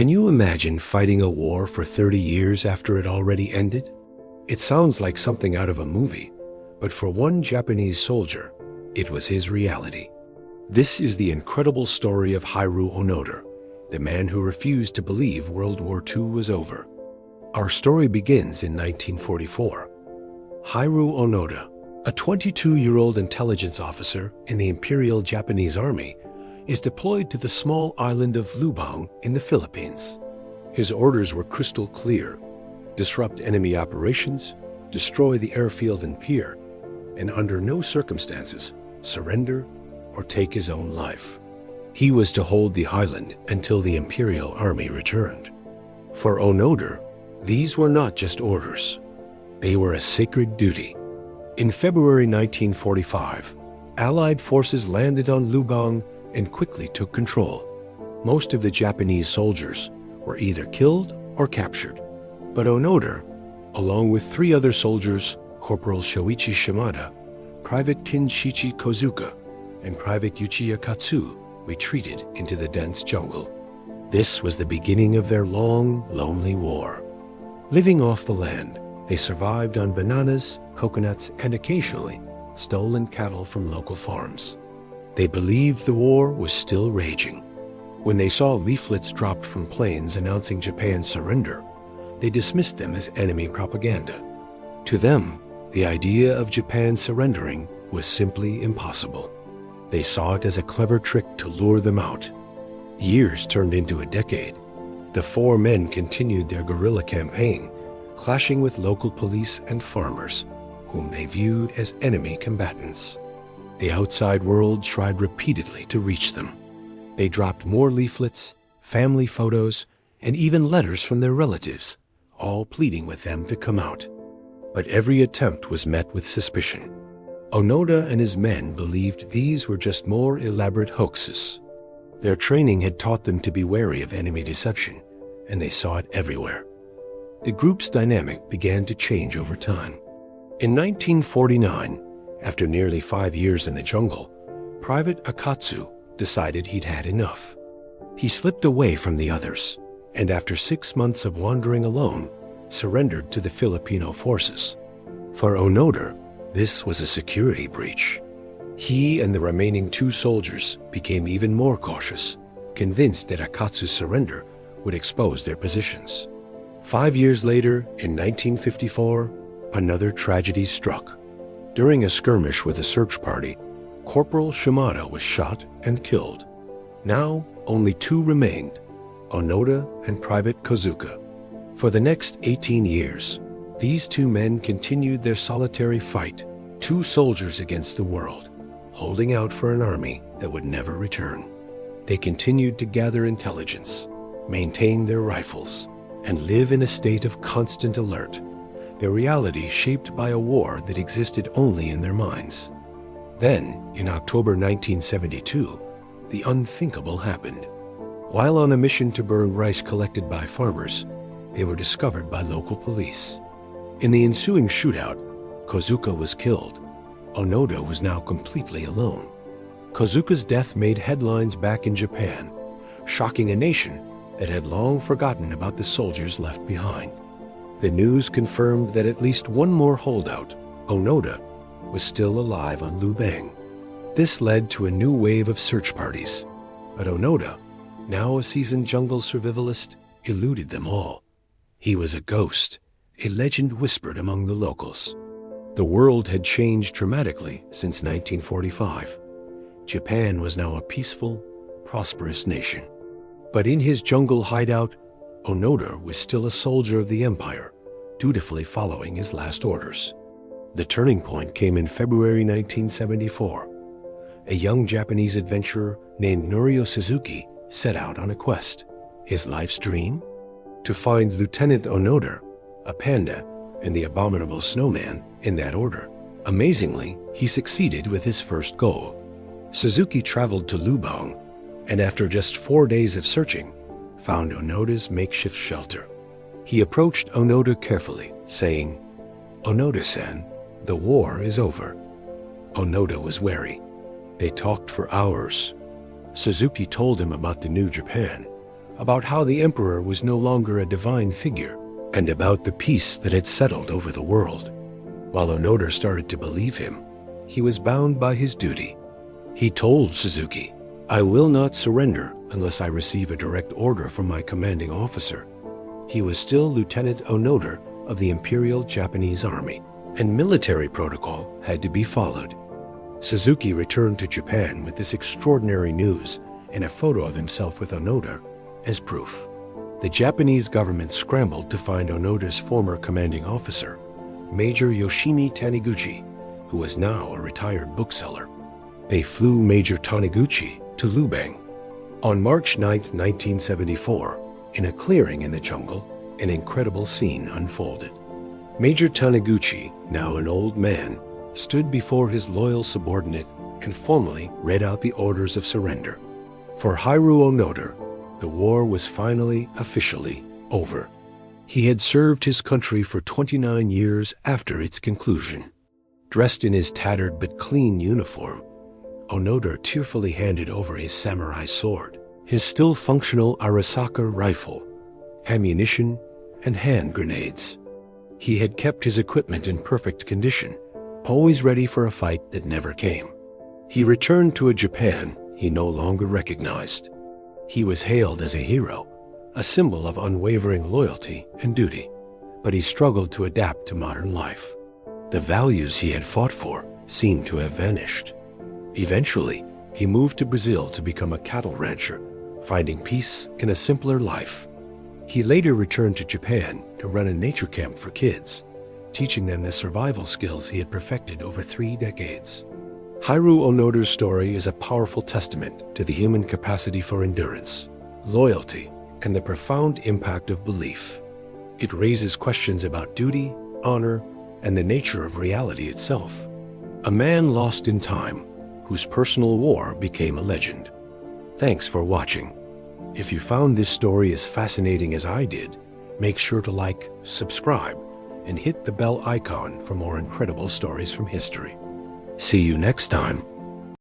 Can you imagine fighting a war for 30 years after it already ended? It sounds like something out of a movie, but for one Japanese soldier, it was his reality. This is the incredible story of Hiroo Onoda, the man who refused to believe World War II was over. Our story begins in 1944. Hiroo Onoda, a 22-year-old intelligence officer in the Imperial Japanese Army, is deployed to the small island of Lubang in the Philippines. His orders were crystal clear: disrupt enemy operations, destroy the airfield and pier, and under no circumstances surrender or take his own life. He was to hold the island until the Imperial Army returned. For Onoda, these were not just orders. They were a sacred duty. In February 1945, Allied forces landed on Lubang and quickly took control. Most of the Japanese soldiers were either killed or captured. But Onoda, along with 3 other soldiers, Corporal Shoichi Shimada, Private Kinshichi Kozuka, and Private Yuchiya Katsu, retreated into the dense jungle. This was the beginning of their long, lonely war. Living off the land, they survived on bananas, coconuts, and occasionally stolen cattle from local farms. They believed the war was still raging. When they saw leaflets dropped from planes announcing Japan's surrender, they dismissed them as enemy propaganda. To them, the idea of Japan surrendering was simply impossible. They saw it as a clever trick to lure them out. Years turned into a decade. The 4 men continued their guerrilla campaign, clashing with local police and farmers, whom they viewed as enemy combatants. The outside world tried repeatedly to reach them. They dropped more leaflets, family photos, and even letters from their relatives, all pleading with them to come out. But every attempt was met with suspicion. Onoda and his men believed these were just more elaborate hoaxes. Their training had taught them to be wary of enemy deception, and they saw it everywhere. The group's dynamic began to change over time. In 1949, after nearly 5 years in the jungle, Private Akatsu decided he'd had enough. He slipped away from the others, and after 6 months of wandering alone, surrendered to the Filipino forces. For Onoda, this was a security breach. He and the remaining 2 soldiers became even more cautious, convinced that Akatsu's surrender would expose their positions. 5 years later, in 1954, another tragedy struck. During a skirmish with a search party, Corporal Shimada was shot and killed. Now, only 2 remained, Onoda and Private Kozuka. For the next 18 years, these 2 men continued their solitary fight, 2 soldiers against the world, holding out for an army that would never return. They continued to gather intelligence, maintain their rifles, and live in a state of constant alert, their reality shaped by a war that existed only in their minds. Then, in October 1972, the unthinkable happened. While on a mission to burn rice collected by farmers, they were discovered by local police. In the ensuing shootout, Kozuka was killed. Onoda was now completely alone. Kozuka's death made headlines back in Japan, shocking a nation that had long forgotten about the soldiers left behind. The news confirmed that at least one more holdout, Onoda, was still alive on Lubang. This led to a new wave of search parties, but Onoda, now a seasoned jungle survivalist, eluded them all. He was a ghost, a legend whispered among the locals. The world had changed dramatically since 1945. Japan was now a peaceful, prosperous nation. But in his jungle hideout, Onoda was still a soldier of the empire, dutifully following his last orders. The turning point came in February 1974. A young Japanese adventurer named Norio Suzuki set out on a quest. His life's dream? To find Lieutenant Onoda, a panda, and the abominable snowman in that order. Amazingly, he succeeded with his first goal. Suzuki traveled to Lubang, and after just 4 days of searching, found Onoda's makeshift shelter. He approached Onoda carefully, saying, "Onoda-san, the war is over." Onoda was wary. They talked for hours. Suzuki told him about the new Japan, about how the emperor was no longer a divine figure, and about the peace that had settled over the world. While Onoda started to believe him, he was bound by his duty. He told Suzuki, "I will not surrender unless I receive a direct order from my commanding officer." He was still Lieutenant Onoda of the Imperial Japanese Army, and military protocol had to be followed. Suzuki returned to Japan with this extraordinary news and a photo of himself with Onoda as proof. The Japanese government scrambled to find Onoda's former commanding officer, Major Yoshimi Taniguchi, who was now a retired bookseller. They flew Major Taniguchi to Lubang. On March 9, 1974, in a clearing in the jungle, an incredible scene unfolded. Major Taniguchi, now an old man, stood before his loyal subordinate and formally read out the orders of surrender. For Hiroo Onoda, the war was finally, officially over. He had served his country for 29 years after its conclusion. Dressed in his tattered but clean uniform, Onoda tearfully handed over his samurai sword, his still functional Arisaka rifle, ammunition, and hand grenades. He had kept his equipment in perfect condition, always ready for a fight that never came. He returned to a Japan he no longer recognized. He was hailed as a hero, a symbol of unwavering loyalty and duty, but he struggled to adapt to modern life. The values he had fought for seemed to have vanished. Eventually, he moved to Brazil to become a cattle rancher, finding peace in a simpler life. He later returned to Japan to run a nature camp for kids, teaching them the survival skills he had perfected over 3 decades. Hiroo Onoda's story is a powerful testament to the human capacity for endurance, loyalty, and the profound impact of belief. It raises questions about duty, honor, and the nature of reality itself. A man lost in time, whose personal war became a legend. Thanks for watching. If you found this story as fascinating as I did, make sure to like, subscribe, and hit the bell icon for more incredible stories from history. See you next time.